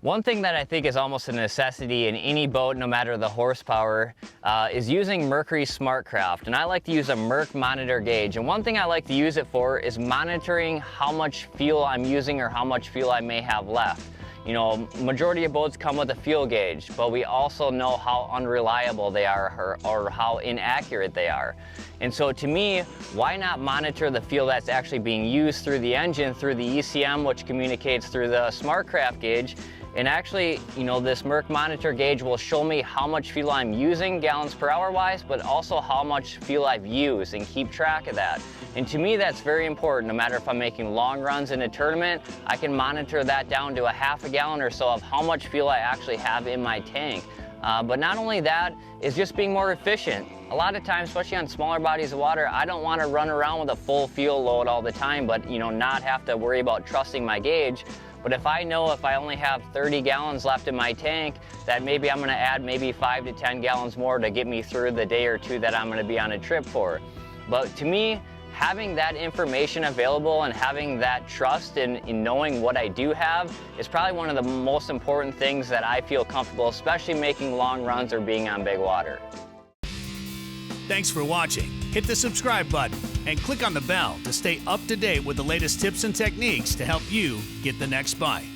One thing that I think is almost a necessity in any boat, no matter the horsepower, is using Mercury Smart Craft. And I like to use a Merc monitor gauge. And one thing I like to use it for is monitoring how much fuel I'm using or how much fuel I may have left. You know, majority of boats come with a fuel gauge, but we also know how unreliable they are or how inaccurate they are. And so to me, why not monitor the fuel that's actually being used through the engine, through the ECM, which communicates through the Smart Craft gauge. And actually, you know, this Merc monitor gauge will show me how much fuel I'm using gallons per hour wise, but also how much fuel I've used and keep track of that. And to me, that's very important. No matter if I'm making long runs in a tournament, I can monitor that down to a half a gallon or so of how much fuel I actually have in my tank. But not only that, is just being more efficient. A lot of times, especially on smaller bodies of water, I don't want to run around with a full fuel load all the time, but you know, not have to worry about trusting my gauge. But if I know if I only have 30 gallons left in my tank, that maybe I'm going to add maybe 5 to 10 gallons more to get me through the day or two that I'm going to be on a trip for. But to me, having that information available and having that trust in knowing what I do have is probably one of the most important things that I feel comfortable, especially making long runs or being on big water. Thanks for watching. Hit the subscribe button and click on the bell to stay up to date with the latest tips and techniques to help you get the next bite.